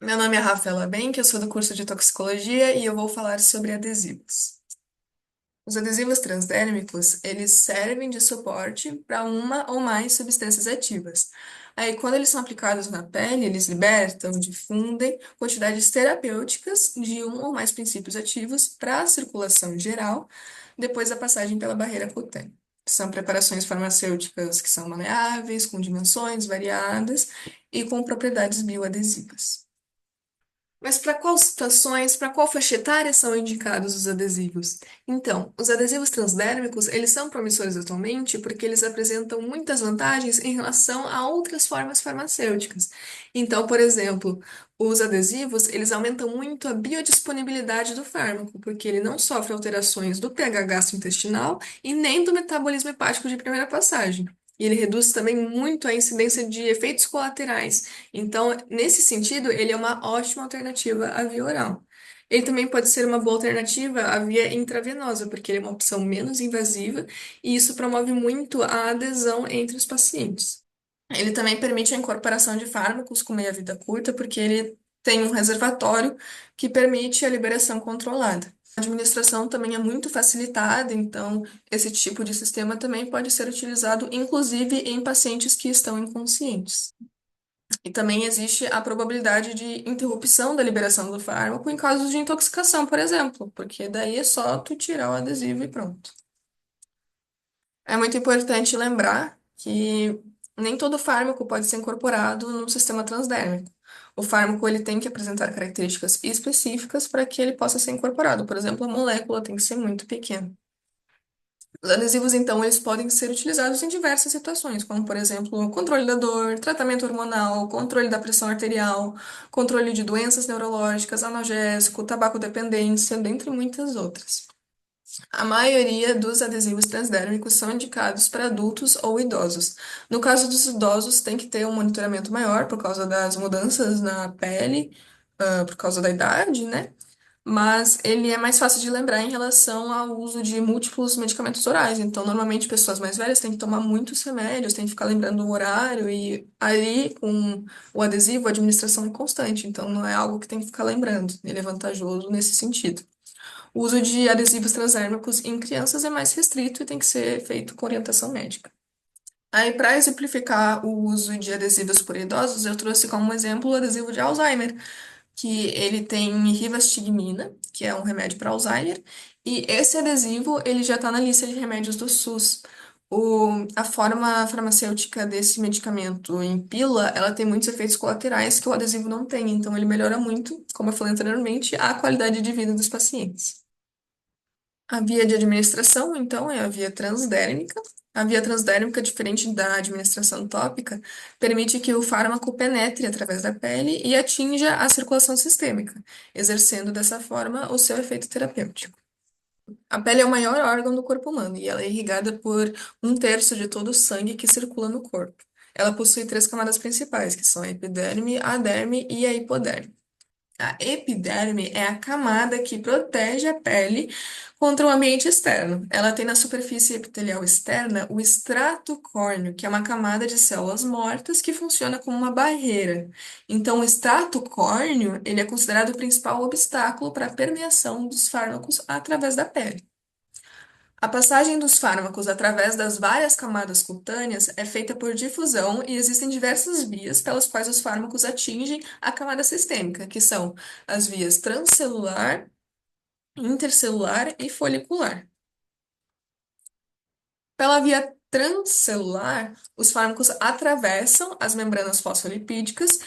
Meu nome é Rafaela Benck, eu sou do curso de toxicologia e eu vou falar sobre adesivos. Os adesivos transdérmicos, eles servem de suporte para uma ou mais substâncias ativas. Aí, quando eles são aplicados na pele, eles libertam, difundem quantidades terapêuticas de um ou mais princípios ativos para a circulação geral, depois da passagem pela barreira cutânea. São preparações farmacêuticas que são maleáveis, com dimensões variadas e com propriedades bioadesivas. Mas para quais situações, para qual faixa etária são indicados os adesivos? Então, os adesivos transdérmicos, eles são promissores atualmente porque eles apresentam muitas vantagens em relação a outras formas farmacêuticas. Então, por exemplo, os adesivos, eles aumentam muito a biodisponibilidade do fármaco, porque ele não sofre alterações do pH gastrointestinal e nem do metabolismo hepático de primeira passagem. E ele reduz também muito a incidência de efeitos colaterais. Então, nesse sentido, ele é uma ótima alternativa à via oral. Ele também pode ser uma boa alternativa à via intravenosa, porque ele é uma opção menos invasiva e isso promove muito a adesão entre os pacientes. Ele também permite a incorporação de fármacos com meia-vida curta, porque ele tem um reservatório que permite a liberação controlada. A administração também é muito facilitada, então esse tipo de sistema também pode ser utilizado, inclusive em pacientes que estão inconscientes. E também existe a probabilidade de interrupção da liberação do fármaco em casos de intoxicação, por exemplo, porque daí é só tu tirar o adesivo e pronto. É muito importante lembrar que nem todo fármaco pode ser incorporado no sistema transdérmico. O fármaco ele tem que apresentar características específicas para que ele possa ser incorporado. Por exemplo, a molécula tem que ser muito pequena. Os adesivos, então, eles podem ser utilizados em diversas situações, como, por exemplo, controle da dor, tratamento hormonal, controle da pressão arterial, controle de doenças neurológicas, analgésico, tabaco-dependência, dentre muitas outras. A maioria dos adesivos transdérmicos são indicados para adultos ou idosos. No caso dos idosos, tem que ter um monitoramento maior por causa das mudanças na pele, por causa da idade, né? Mas ele é mais fácil de lembrar em relação ao uso de múltiplos medicamentos orais. Então, normalmente, pessoas mais velhas têm que tomar muitos remédios, têm que ficar lembrando o horário, e aí, com o adesivo, a administração é constante. Então, não é algo que tem que ficar lembrando. Ele é vantajoso nesse sentido. O uso de adesivos transdérmicos em crianças é mais restrito e tem que ser feito com orientação médica. Aí, para exemplificar o uso de adesivos por idosos, eu trouxe como exemplo o adesivo de Alzheimer, que ele tem rivastigmina, que é um remédio para Alzheimer, e esse adesivo ele já está na lista de remédios do SUS. A forma farmacêutica desse medicamento em pílula, ela tem muitos efeitos colaterais que o adesivo não tem, então ele melhora muito, como eu falei anteriormente, a qualidade de vida dos pacientes. A via de administração, então, é a via transdérmica. A via transdérmica, diferente da administração tópica, permite que o fármaco penetre através da pele e atinja a circulação sistêmica, exercendo dessa forma o seu efeito terapêutico. A pele é o maior órgão do corpo humano e ela é irrigada por um terço de todo o sangue que circula no corpo. Ela possui três camadas principais, que são a epiderme, a derme e a hipoderme. A epiderme é a camada que protege a pele contra o ambiente externo. Ela tem na superfície epitelial externa o extrato córneo, que é uma camada de células mortas que funciona como uma barreira. Então, o extrato córneo, ele é considerado o principal obstáculo para a permeação dos fármacos através da pele. A passagem dos fármacos através das várias camadas cutâneas é feita por difusão e existem diversas vias pelas quais os fármacos atingem a camada sistêmica, que são as vias transcelular, intercelular e folicular. Pela via transcelular, os fármacos atravessam as membranas fosfolipídicas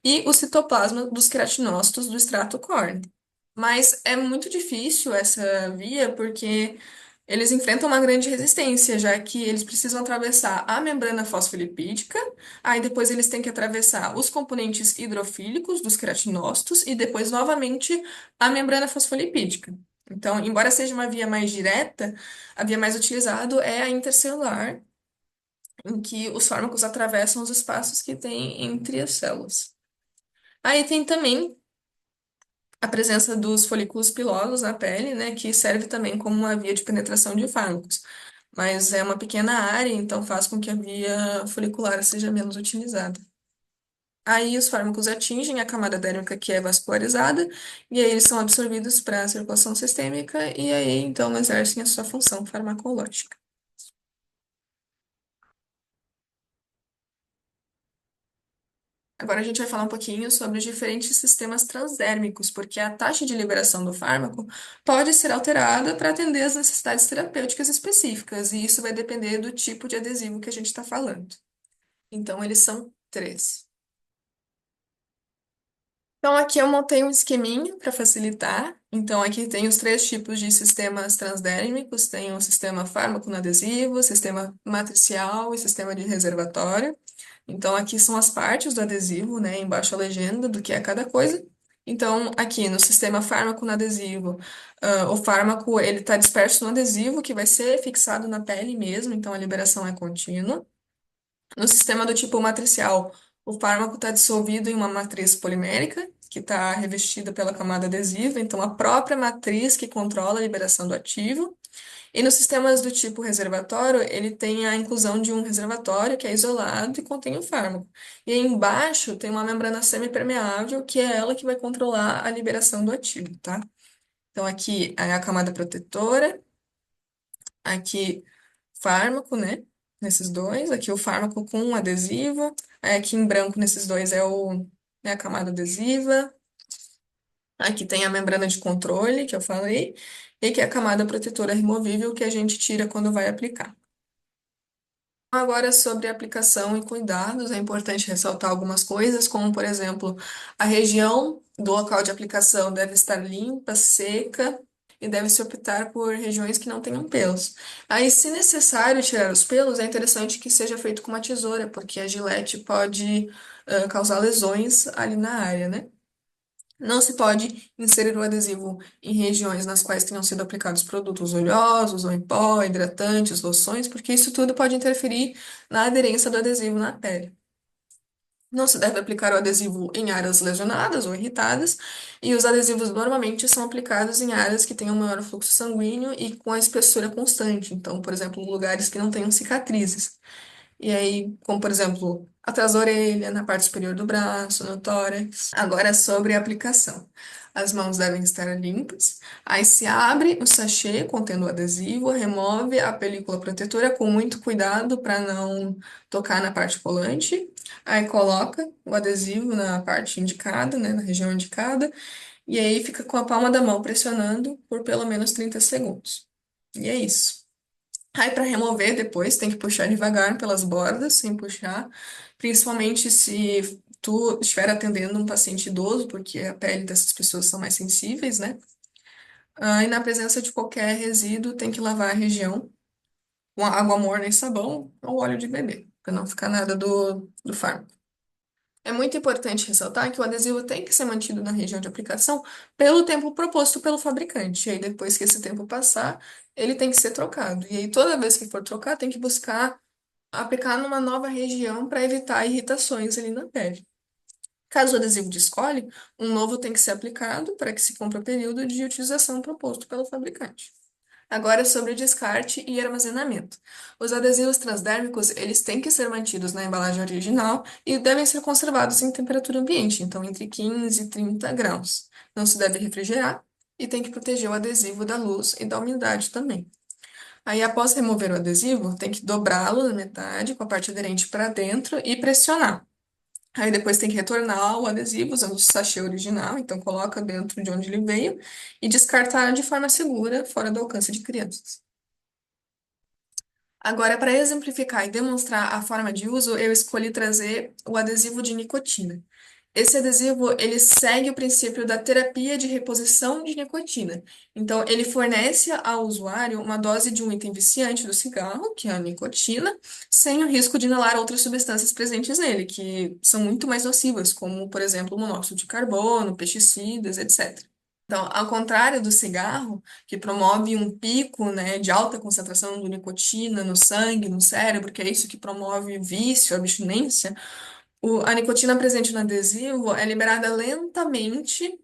e o citoplasma dos queratinócitos do extrato córneo. Mas é muito difícil essa via porque eles enfrentam uma grande resistência, já que eles precisam atravessar a membrana fosfolipídica, aí depois eles têm que atravessar os componentes hidrofílicos dos queratinócitos e depois novamente a membrana fosfolipídica. Então, embora seja uma via mais direta, a via mais utilizada é a intercelular, em que os fármacos atravessam os espaços que tem entre as células. Aí tem também a presença dos folículos pilosos na pele, né, que serve também como uma via de penetração de fármacos. Mas é uma pequena área, então faz com que a via folicular seja menos utilizada. Aí os fármacos atingem a camada dérmica que é vascularizada, e aí eles são absorvidos para a circulação sistêmica, e aí então exercem a sua função farmacológica. Agora a gente vai falar um pouquinho sobre os diferentes sistemas transdérmicos, porque a taxa de liberação do fármaco pode ser alterada para atender às necessidades terapêuticas específicas, e isso vai depender do tipo de adesivo que a gente está falando. Então, eles são três. Então, aqui eu montei um esqueminha para facilitar. Então, aqui tem os três tipos de sistemas transdérmicos: tem o sistema fármaco não adesivo, sistema matricial e sistema de reservatório. Então, aqui são as partes do adesivo, né? Embaixo a legenda do que é cada coisa. Então, aqui no sistema fármaco no adesivo, o fármaco ele está disperso no adesivo, que vai ser fixado na pele mesmo, então a liberação é contínua. No sistema do tipo matricial, o fármaco está dissolvido em uma matriz polimérica, que está revestida pela camada adesiva, então a própria matriz que controla a liberação do ativo. E nos sistemas do tipo reservatório, ele tem a inclusão de um reservatório que é isolado e contém o fármaco. E aí embaixo tem uma membrana semipermeável, que é ela que vai controlar a liberação do ativo, tá? Então aqui é a camada protetora, aqui fármaco, né? Nesses dois, aqui o fármaco com um adesivo, aí aqui em branco nesses dois é a camada adesiva, aqui tem a membrana de controle, que eu falei, e aqui é a camada protetora removível que a gente tira quando vai aplicar. Agora, sobre aplicação e cuidados, é importante ressaltar algumas coisas, como, por exemplo, a região do local de aplicação deve estar limpa, seca, e deve-se optar por regiões que não tenham pelos. Aí, se necessário tirar os pelos, é interessante que seja feito com uma tesoura, porque a gilete pode, causar lesões ali na área, né? Não se pode inserir o adesivo em regiões nas quais tenham sido aplicados produtos oleosos, ou em pó, hidratantes, loções, porque isso tudo pode interferir na aderência do adesivo na pele. Não se deve aplicar o adesivo em áreas lesionadas ou irritadas, e os adesivos normalmente são aplicados em áreas que tenham maior fluxo sanguíneo e com a espessura constante. Então, por exemplo, lugares que não tenham cicatrizes. E aí, como por exemplo, atrás da orelha, na parte superior do braço, no tórax. Agora, sobre a aplicação. As mãos devem estar limpas. Aí se abre o sachê contendo o adesivo, remove a película protetora com muito cuidado para não tocar na parte colante. Aí coloca o adesivo na parte indicada, né, na região indicada, e aí fica com a palma da mão pressionando por pelo menos 30 segundos. E é isso. Aí, para remover depois, tem que puxar devagar pelas bordas, sem puxar, principalmente se tu estiver atendendo um paciente idoso, porque a pele dessas pessoas são mais sensíveis, né? E na presença de qualquer resíduo, tem que lavar a região com água morna e sabão ou óleo de bebê, para não ficar nada do fármaco. É muito importante ressaltar que o adesivo tem que ser mantido na região de aplicação pelo tempo proposto pelo fabricante. E aí, depois que esse tempo passar, ele tem que ser trocado. E aí, toda vez que for trocar, tem que buscar aplicar numa nova região para evitar irritações ali na pele. Caso o adesivo descolhe, um novo tem que ser aplicado para que se cumpra o período de utilização proposto pelo fabricante. Agora, sobre o descarte e armazenamento. Os adesivos transdérmicos, eles têm que ser mantidos na embalagem original e devem ser conservados em temperatura ambiente, então entre 15 e 30 graus. Não se deve refrigerar e tem que proteger o adesivo da luz e da umidade também. Aí, após remover o adesivo, tem que dobrá-lo na metade, com a parte aderente para dentro e pressionar. Aí depois tem que retornar o adesivo usando o sachê original, então coloca dentro de onde ele veio e descartar de forma segura, fora do alcance de crianças. Agora, para exemplificar e demonstrar a forma de uso, eu escolhi trazer o adesivo de nicotina. Esse adesivo, ele segue o princípio da terapia de reposição de nicotina. Então, ele fornece ao usuário uma dose de um item viciante do cigarro, que é a nicotina, sem o risco de inalar outras substâncias presentes nele, que são muito mais nocivas, como, por exemplo, o monóxido de carbono, pesticidas, etc. Então, ao contrário do cigarro, que promove um pico, né, de alta concentração de nicotina no sangue, no cérebro, que é isso que promove vício, abstinência, a nicotina presente no adesivo é liberada lentamente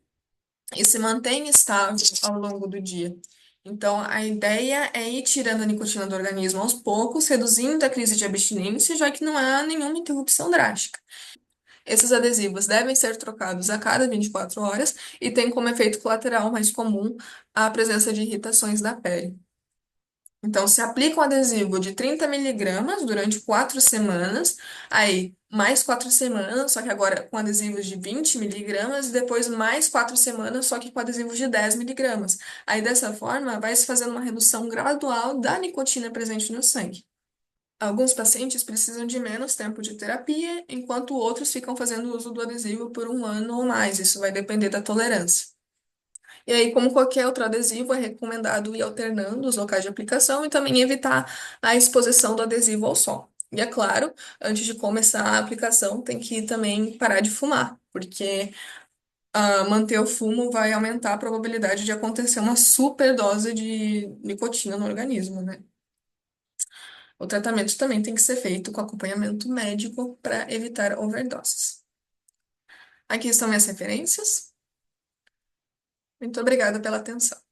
e se mantém estável ao longo do dia. Então, a ideia é ir tirando a nicotina do organismo aos poucos, reduzindo a crise de abstinência, já que não há nenhuma interrupção drástica. Esses adesivos devem ser trocados a cada 24 horas e tem como efeito colateral mais comum a presença de irritações da pele. Então, se aplica um adesivo de 30 miligramas durante 4 semanas, aí mais 4 semanas, só que agora com adesivos de 20 miligramas, e depois mais 4 semanas, só que com adesivos de 10 miligramas. Aí, dessa forma, vai se fazendo uma redução gradual da nicotina presente no sangue. Alguns pacientes precisam de menos tempo de terapia, enquanto outros ficam fazendo uso do adesivo por 1 ano ou mais. Isso vai depender da tolerância. E aí, como qualquer outro adesivo, é recomendado ir alternando os locais de aplicação e também evitar a exposição do adesivo ao sol. E é claro, antes de começar a aplicação, tem que também parar de fumar, porque manter o fumo vai aumentar a probabilidade de acontecer uma superdose de nicotina no organismo, né? O tratamento também tem que ser feito com acompanhamento médico para evitar overdoses. Aqui estão minhas referências. Muito obrigada pela atenção.